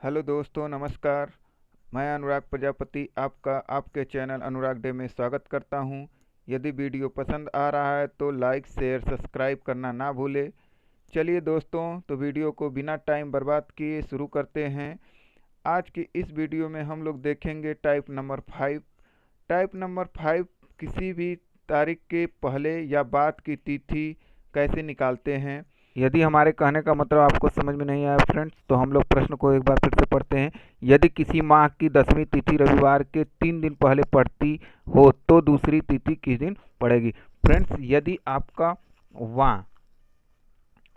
Hello दोस्तों, नमस्कार। मैं अनुराग प्रजापति आपका आपके चैनल अनुराग डे में स्वागत करता हूं। यदि वीडियो पसंद आ रहा है तो लाइक शेयर सब्सक्राइब करना ना भूलें। चलिए दोस्तों, तो वीडियो को बिना टाइम बर्बाद किए शुरू करते हैं। आज की इस वीडियो में हम लोग देखेंगे टाइप नंबर 5। टाइप नंबर 5 किसी भी तारीख के पहले या बाद की तिथि कैसे निकालते हैं। यदि हमारे कहने का मतलब आपको समझ में नहीं आया फ्रेंड्स, तो हम लोग प्रश्न को एक बार फिर से पढ़ते हैं। यदि किसी माह की 10वीं तिथि रविवार के 3 दिन पहले पड़ती हो तो दूसरी तिथि किस दिन पड़ेगी। फ्रेंड्स, यदि आपका वां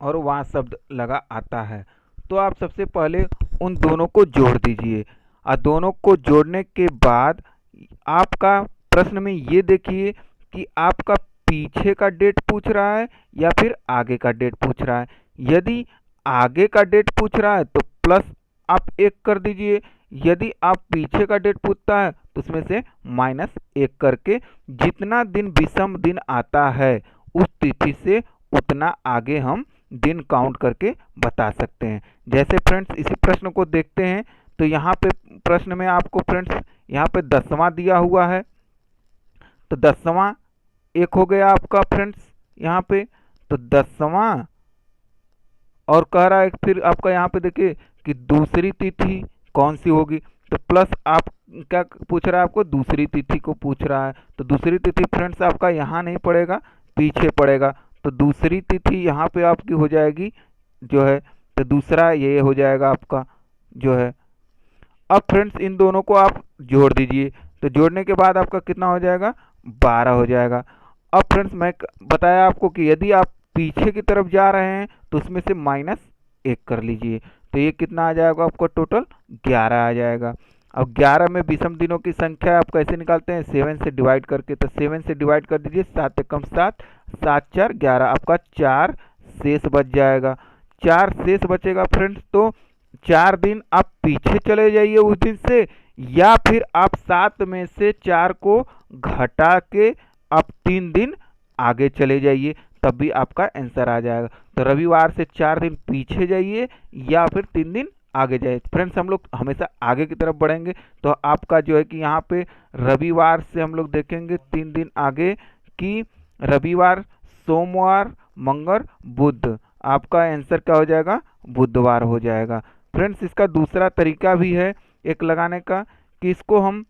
और वां शब्द लगा आता है तो आप सबसे पहले उन दोनों को जोड़ दीजिए, और दोनों को जोड़ने के बाद आपका प्रश्न में ये देखिए कि आपका पीछे का डेट पूछ रहा है या फिर आगे का डेट पूछ रहा है। यदि आगे का डेट पूछ रहा है तो प्लस आप 1 कर दीजिए। यदि आप पीछे का डेट पूछता है तो उसमें से -1 करके जितना दिन विषम दिन आता है उस तिथि से उतना आगे हम दिन काउंट करके बता सकते हैं। जैसे फ्रेंड्स इसी प्रश्न को देखते हैं, तो यहाँ पे प्रश्न में आपको फ्रेंड्स यहाँ पे 10वां दिया हुआ है, तो 10वां 1 हो गया आपका फ्रेंड्स यहाँ पे। तो 10वां और कह रहा है फिर आपका यहाँ पे देखिए कि दूसरी तिथि कौन सी होगी, तो प्लस आप क्या पूछ रहा है, आपको दूसरी तिथि को पूछ रहा है। तो दूसरी तिथि फ्रेंड्स आपका यहाँ नहीं पड़ेगा, पीछे पड़ेगा। तो दूसरी तिथि यहाँ पे आपकी हो जाएगी जो है, तो दूसरा ये हो जाएगा आपका जो है। अब फ्रेंड्स इन दोनों को आप जोड़ दीजिए, तो जोड़ने के बाद आपका कितना हो जाएगा, 12 हो जाएगा। अब फ्रेंड्स मैं बताया आपको कि यदि आप पीछे की तरफ जा रहे हैं तो उसमें से -1 कर लीजिए, तो ये कितना आ जाएगा आपका, टोटल 11 आ जाएगा। अब 11 में विषम दिनों की संख्या आप कैसे निकालते हैं, 7 से डिवाइड करके। तो 7 से डिवाइड कर दीजिए, 7 एकम 7, 7 4 11, आपका 4 शेष बच जाएगा। 4 शेष बचेगा फ्रेंड्स, तो 4 दिन आप पीछे चले जाइए उस दिन से, या फिर आप 7 में से 4 को घटा के आप 3 दिन आगे चले जाइए, तब भी आपका आंसर आ जाएगा। तो रविवार से 4 दिन पीछे जाइए या फिर 3 दिन आगे जाइए। फ्रेंड्स हम लोग हमेशा आगे की तरफ बढ़ेंगे, तो आपका जो है कि यहाँ पे रविवार से हम लोग देखेंगे 3 दिन आगे कि रविवार, सोमवार, मंगल, बुध, आपका आंसर क्या हो जाएगा, बुधवार हो जाएगा। फ्रेंड्स इसका दूसरा तरीका भी है एक लगाने का, कि इसको हम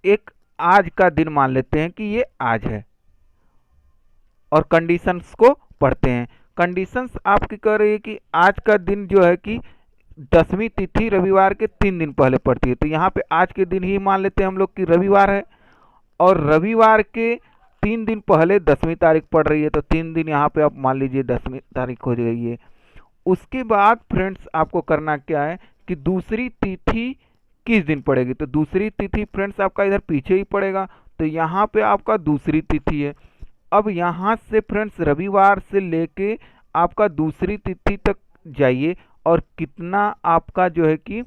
एक आज का दिन मान लेते हैं कि ये आज है, और कंडीशंस को पढ़ते हैं। कंडीशंस आपकी कह रही है कि आज का दिन जो है कि 10वीं तिथि रविवार के 3 दिन पहले पड़ती है, तो यहाँ पे आज के दिन ही मान लेते हैं हम लोग कि रविवार है, और रविवार के 3 दिन पहले 10वीं तारीख पड़ रही है, तो 3 दिन यहाँ पे आप मान लीजिए 10वीं तारीख हो जाएगी। उसके बाद फ्रेंड्स आपको करना क्या है कि दूसरी तिथि किस दिन पड़ेगी, तो दूसरी तिथि फ्रेंड्स आपका इधर पीछे ही पड़ेगा, तो यहाँ पे आपका दूसरी तिथि है। अब यहाँ से फ्रेंड्स रविवार से लेके आपका दूसरी तिथि तक जाइए, और कितना आपका जो है कि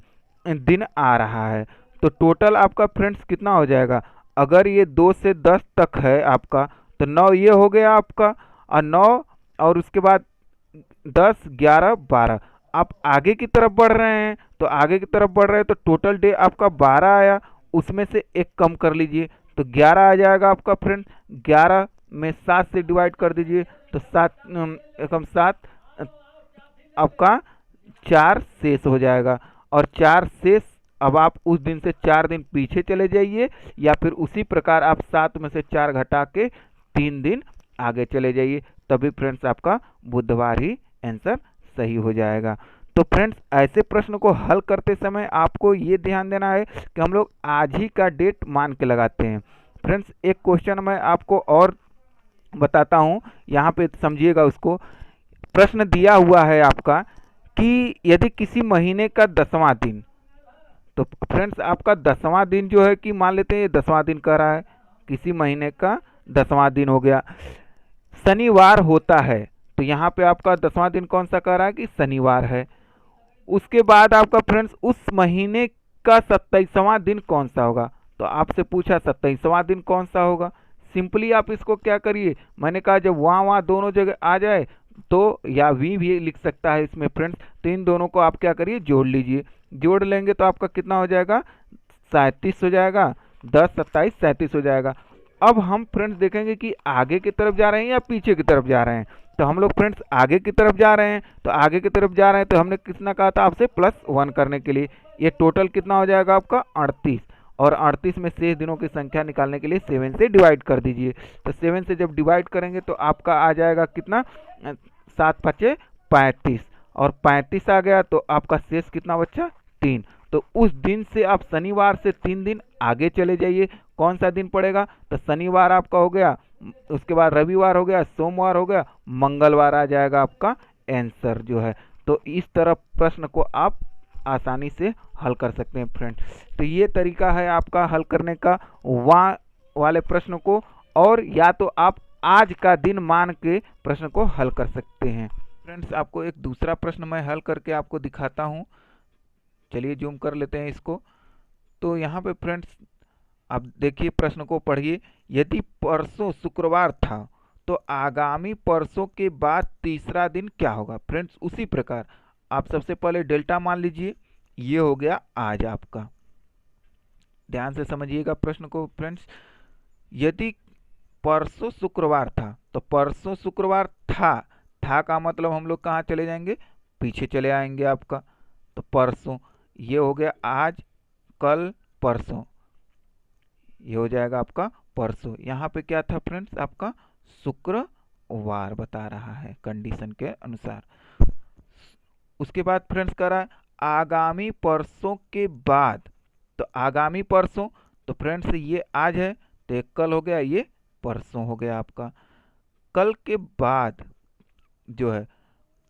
दिन आ रहा है, तो टोटल आपका फ्रेंड्स कितना हो जाएगा। अगर ये 2 से 10 तक है आपका, तो 9 ये हो गया आपका, और 9 और उसके बाद 10 11 12, आप आगे की तरफ बढ़ रहे हैं, तो आगे की तरफ बढ़ रहे हैं तो टोटल डे आपका 12 आया, उसमें से 1 कम कर लीजिए तो 11 आ जाएगा आपका फ्रेंड। 11 में 7 से डिवाइड कर दीजिए, तो 7 एकम 7, आपका 4 शेष हो जाएगा। और 4 शेष, अब आप उस दिन से 4 दिन पीछे चले जाइए, या फिर उसी प्रकार आप 7 में से 4 घटा के 3 दिन आगे चले जाइए, तभी फ्रेंड्स आपका बुधवार ही आंसर सही हो जाएगा। तो फ्रेंड्स ऐसे प्रश्न को हल करते समय आपको ये ध्यान देना है कि हम लोग आज ही का डेट मान के लगाते हैं। फ्रेंड्स एक क्वेश्चन मैं आपको और बताता हूँ, यहाँ पे समझिएगा उसको। प्रश्न दिया हुआ है आपका कि यदि किसी महीने का 10वां दिन, तो फ्रेंड्स आपका 10वां दिन जो है कि मान लेते हैं 10वां दिन कह रहा है, किसी महीने का 10वां दिन हो गया, शनिवार होता है, तो यहाँ पे आपका 10वां दिन कौन सा कह रहा है कि शनिवार है। उसके बाद आपका फ्रेंड्स उस महीने का 27वां दिन कौन सा होगा, तो आपसे पूछा 27वां दिन कौन सा होगा। सिंपली आप इसको क्या करिए, मैंने कहा जब वहाँ वहाँ दोनों जगह आ जाए तो या वी भी लिख सकता है इसमें फ्रेंड्स। तो इन दोनों को आप क्या करिए, जोड़ लीजिए। जोड़ लेंगे तो आपका कितना हो जाएगा, 37 हो जाएगा। 10 27 37 हो जाएगा। अब हम फ्रेंड्स देखेंगे कि आगे की तरफ जा रहे हैं या पीछे की तरफ जा रहे हैं। तो हम लोग फ्रेंड्स आगे की तरफ जा रहे हैं, तो आगे की तरफ जा रहे हैं तो हमने कितना कहा था आपसे, +1 करने के लिए। ये टोटल कितना हो जाएगा आपका 38, और 38 में शेष दिनों की संख्या निकालने के लिए 7 से डिवाइड कर दीजिए। तो 7 से जब डिवाइड करेंगे तो आपका आ जाएगा कितना, 7 5 35, और 35 आ गया तो आपका शेष कितना बच्चा, 3। तो उस दिन से आप शनिवार से 3 दिन आगे चले जाइए। कौन सा दिन पड़ेगा, तो शनिवार आपका हो गया, उसके बाद रविवार हो गया, सोमवार हो गया, मंगलवार आ जाएगा आपका आंसर जो है। तो इस तरह प्रश्न को आप आसानी से हल कर सकते हैं फ्रेंड। तो ये तरीका है आपका हल करने का वाले प्रश्न को, और या तो आप आज का दिन मान के प्रश्न को हल कर सकते हैं। फ्रेंड्स आपको एक दूसरा प्रश्न मैं हल करके आपको दिखाता हूँ। चलिए जूम कर लेते हैं इसको। तो यहाँ पे फ्रेंड्स आप देखिए, प्रश्न को पढ़िए। यदि परसों शुक्रवार था तो आगामी परसों के बाद तीसरा दिन क्या होगा। फ्रेंड्स उसी प्रकार आप सबसे पहले डेल्टा मान लीजिए, ये हो गया आज आपका। ध्यान से समझिएगा प्रश्न को फ्रेंड्स। यदि परसों शुक्रवार था तो परसों शुक्रवार था का मतलब हम लोग कहाँ चले जाएंगे, पीछे चले आएंगे आपका। तो परसों ये हो गया आज, कल, परसों, ये हो जाएगा आपका परसों। यहाँ पे क्या था फ्रेंड्स, आपका शुक्रवार बता रहा है कंडीशन के अनुसार। उसके बाद फ्रेंड्स करा आगामी परसों के बाद। तो आगामी परसों, तो फ्रेंड्स ये आज है तो एक कल हो गया, ये परसों हो गया आपका। कल के बाद जो है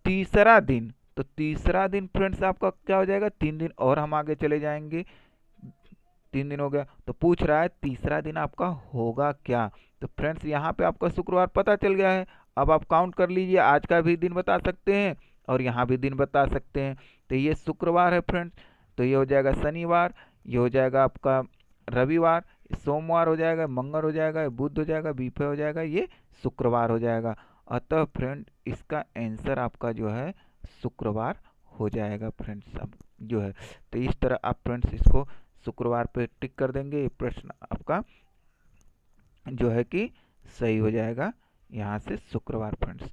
तीसरा दिन, तो तीसरा दिन फ्रेंड्स आपका क्या हो जाएगा, 3 दिन और हम आगे चले जाएंगे। 3 दिन हो गया, तो पूछ रहा है तीसरा दिन आपका होगा क्या। तो फ्रेंड्स यहाँ पे आपका शुक्रवार पता चल गया है। अब आप काउंट कर लीजिए, आज का भी दिन बता सकते हैं और यहाँ भी दिन बता सकते हैं। तो ये शुक्रवार है फ्रेंड्स, तो ये हो जाएगा शनिवार, ये हो जाएगा आपका रविवार, सोमवार हो जाएगा, मंगल हो जाएगा, बुध हो जाएगा, बीफे हो जाएगा, ये शुक्रवार हो जाएगा। अतः फ्रेंड इसका आंसर आपका जो है शुक्रवार हो जाएगा फ्रेंड्स। अब जो है तो इस तरह आप फ्रेंड्स इसको शुक्रवार पे टिक कर देंगे, ये प्रश्न आपका जो है कि सही हो जाएगा यहाँ से शुक्रवार फ्रेंड्स।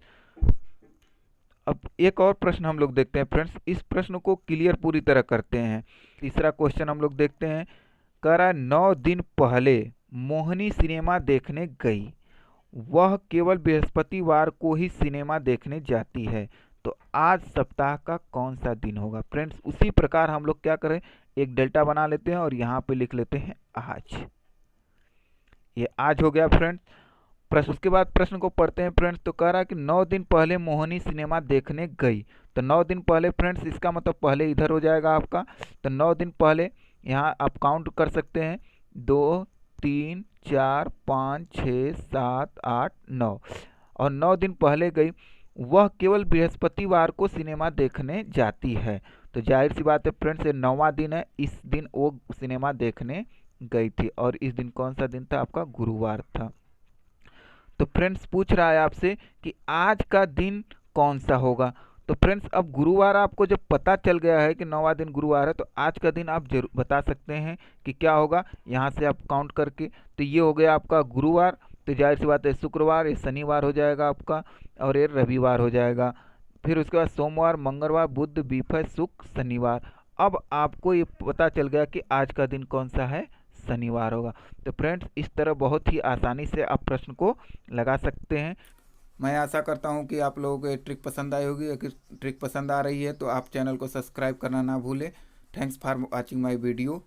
अब एक और प्रश्न हम लोग देखते हैं फ्रेंड्स, इस प्रश्न को क्लियर पूरी तरह करते हैं। तीसरा क्वेश्चन हम लोग देखते हैं। कह रहा है 9 दिन पहले मोहिनी सिनेमा देखने गई, वह केवल बृहस्पतिवार को ही सिनेमा देखने जाती है, तो आज सप्ताह का कौन सा दिन होगा। फ्रेंड्स उसी प्रकार हम लोग क्या करें, एक डेल्टा बना लेते हैं और यहाँ पे लिख लेते हैं आज। ये आज हो गया फ्रेंड्स प्रश्न। उसके बाद प्रश्न को पढ़ते हैं फ्रेंड्स। तो कह रहा है कि 9 दिन पहले मोहिनी सिनेमा देखने गई। तो 9 दिन पहले फ्रेंड्स इसका मतलब पहले इधर हो जाएगा आपका। तो 9 दिन पहले यहाँ आप काउंट कर सकते हैं, 2 3 4 5 6 7 8 9, और 9 दिन पहले गई, वह केवल बृहस्पतिवार को सिनेमा देखने जाती है। तो जाहिर सी बात है फ्रेंड्स ये 9वां दिन है, इस दिन वो सिनेमा देखने गई थी, और इस दिन कौन सा दिन था आपका, गुरुवार था। तो फ्रेंड्स पूछ रहा है आपसे कि आज का दिन कौन सा होगा। तो फ्रेंड्स अब गुरुवार आपको जब पता चल गया है कि 9वां दिन गुरुवार है, तो आज का दिन आप जरूर बता सकते हैं कि क्या होगा, यहाँ से आप काउंट करके। तो ये हो गया आपका गुरुवार, तो जाहिर सी बात है शुक्रवार, ये शनिवार हो जाएगा आपका, और ये रविवार हो जाएगा। फिर उसके बाद सोमवार, मंगलवार, बुध, बीफर, शुक्र, शनिवार। अब आपको ये पता चल गया कि आज का दिन कौन सा है, शनिवार होगा। तो फ्रेंड्स इस तरह बहुत ही आसानी से आप प्रश्न को लगा सकते हैं। मैं आशा करता हूं कि आप लोगों को ये ट्रिक पसंद आई होगी। अगर ट्रिक पसंद आ रही है तो आप चैनल को सब्सक्राइब करना ना भूलें। Thanks for watching my video.